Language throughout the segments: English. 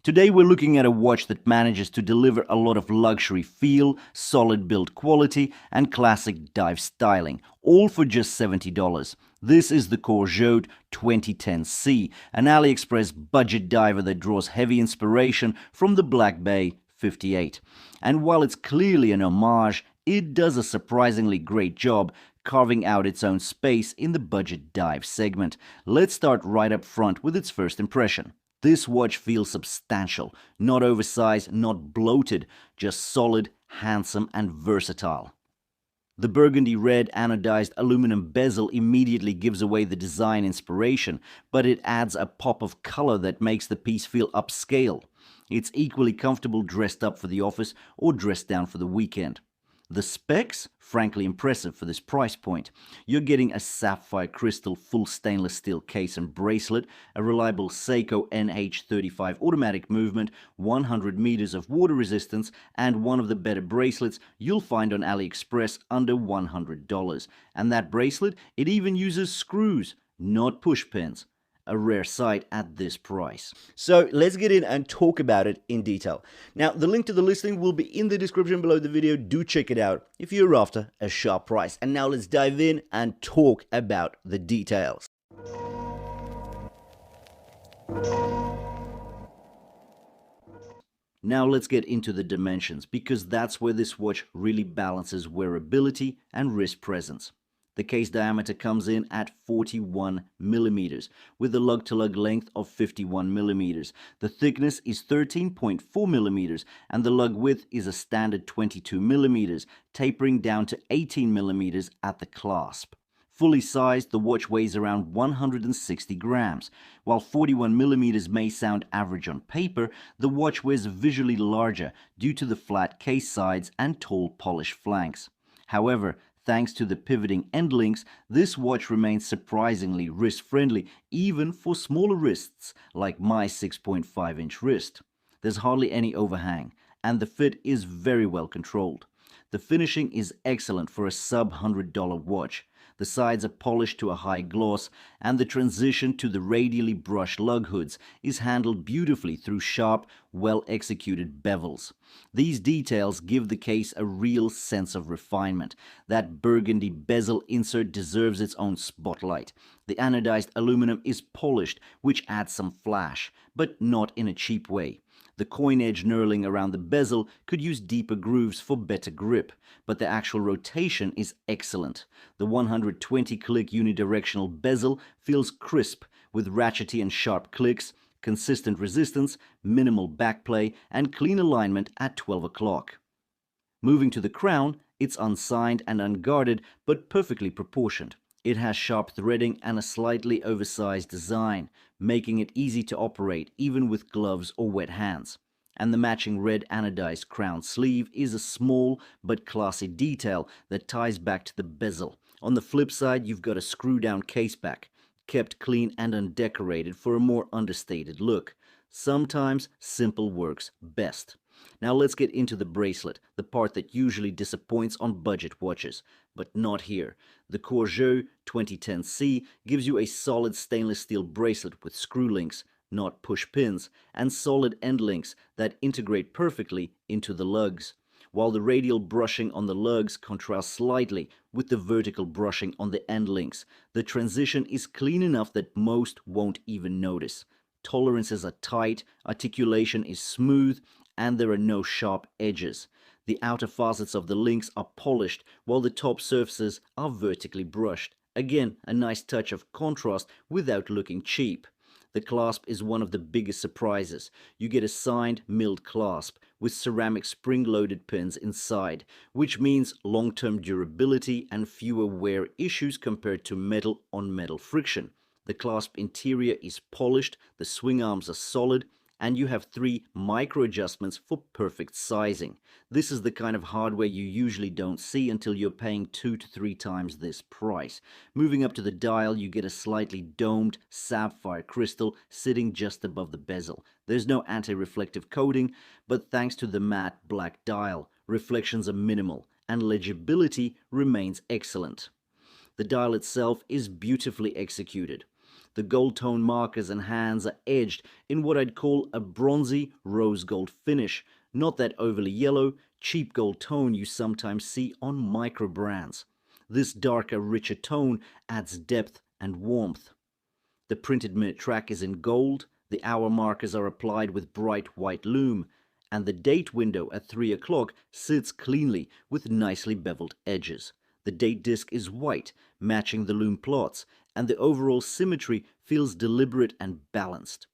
Today we're looking at a watch that manages to deliver a lot of luxury feel, solid build quality, and classic dive styling, all for just $70. This is the Corgeut 2010C, an AliExpress budget diver that draws heavy inspiration from the Black Bay 58. And while it's clearly an homage, it does a surprisingly great job carving out its own space in the budget dive segment. Let's start right up front with its first impression. This watch feels substantial, not oversized, not bloated, just solid, handsome, and versatile. The burgundy red anodized aluminum bezel immediately gives away the design inspiration, but it adds a pop of color that makes the piece feel upscale. It's equally comfortable dressed up for the office or dressed down for the weekend. The specs? Frankly impressive for this price point. You're getting a sapphire crystal full stainless steel case and bracelet, a reliable Seiko NH35 automatic movement, 100 meters of water resistance, and one of the better bracelets you'll find on AliExpress under $100. And that bracelet, it even uses screws, not push pins. A rare sight at this price. So let's get in and talk about it in detail. Now, the link to the listing will be in the description below the video. Do check it out if you're after a sharp price. And now let's dive in and talk about the details. Now let's get into the dimensions, because that's where this watch really balances wearability and wrist presence. The case diameter comes in at 41 millimeters, with a lug-to-lug length of 51 millimeters. The thickness is 13.4 millimeters, and the lug width is a standard 22 millimeters, tapering down to 18 millimeters at the clasp. Fully sized, the watch weighs around 160 grams. While 41 millimeters may sound average on paper, the watch wears visually larger due to the flat case sides and tall polished flanks. However, thanks to the pivoting end links, this watch remains surprisingly wrist-friendly even for smaller wrists like my 6.5-inch wrist. There's hardly any overhang, and the fit is very well controlled. The finishing is excellent for a sub-$100 watch. The sides are polished to a high gloss, and the transition to the radially brushed lug hoods is handled beautifully through sharp, well-executed bevels. These details give the case a real sense of refinement. That burgundy bezel insert deserves its own spotlight. The anodized aluminum is polished, which adds some flash, but not in a cheap way. The coin edge knurling around the bezel could use deeper grooves for better grip, but the actual rotation is excellent. The 120-click unidirectional bezel feels crisp, with ratchety and sharp clicks, consistent resistance, minimal backplay, and clean alignment at 12 o'clock. Moving to the crown, it's unsigned and unguarded, but perfectly proportioned. It has sharp threading and a slightly oversized design, making it easy to operate even with gloves or wet hands. And the matching red anodized crown sleeve is a small but classy detail that ties back to the bezel. On the flip side, you've got a screw-down caseback, kept clean and undecorated for a more understated look. Sometimes simple works best. Now let's get into the bracelet, the part that usually disappoints on budget watches, but not here. The Corgeut 2010C gives you a solid stainless steel bracelet with screw links, not push pins, and solid end links that integrate perfectly into the lugs, while the radial brushing on the lugs contrasts slightly with the vertical brushing on the end links. The transition is clean enough that most won't even notice. Tolerances are tight, articulation is smooth, and there are no sharp edges. The outer facets of the links are polished, while the top surfaces are vertically brushed. Again, a nice touch of contrast without looking cheap. The clasp is one of the biggest surprises. You get a signed milled clasp with ceramic spring-loaded pins inside, which means long-term durability and fewer wear issues compared to metal-on-metal friction. The clasp interior is polished, the swing arms are solid, and you have 3 micro adjustments for perfect sizing. This is the kind of hardware you usually don't see until you're paying 2 to 3 times this price. Moving up to the dial, you get a slightly domed sapphire crystal sitting just above the bezel. There's no anti-reflective coating, but thanks to the matte black dial, reflections are minimal and legibility remains excellent. The dial itself is beautifully executed. The gold tone markers and hands are edged in what I'd call a bronzy rose gold finish, not that overly yellow, cheap gold tone you sometimes see on micro brands. This darker, richer tone adds depth and warmth. The printed minute track is in gold, the hour markers are applied with bright white lume, and the date window at 3 o'clock sits cleanly with nicely beveled edges. The date disc is white, matching the lume plots, and the overall symmetry feels deliberate and balanced.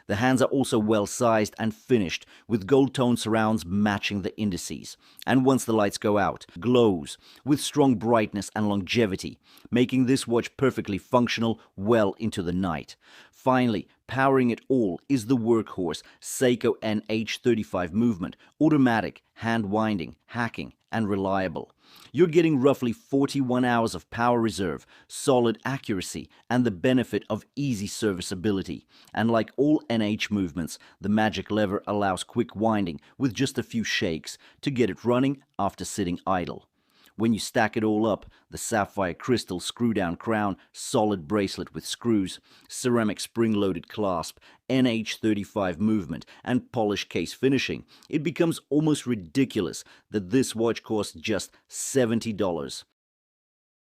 The hands are also well sized and finished, with gold tone surrounds matching the indices, and once the lights go out, glows with strong brightness and longevity, making this watch perfectly functional well into the night. Finally, powering it all is the workhorse Seiko NH35 movement, automatic, hand-winding, hacking, and reliable. You're getting roughly 41 hours of power reserve, solid accuracy, and the benefit of easy serviceability. And like all NH movements, the magic lever allows quick winding with just a few shakes to get it running after sitting idle. When you stack it all up, the sapphire crystal screw-down crown, solid bracelet with screws, ceramic spring-loaded clasp, NH35 movement, and polished case finishing, it becomes almost ridiculous that this watch costs just $70.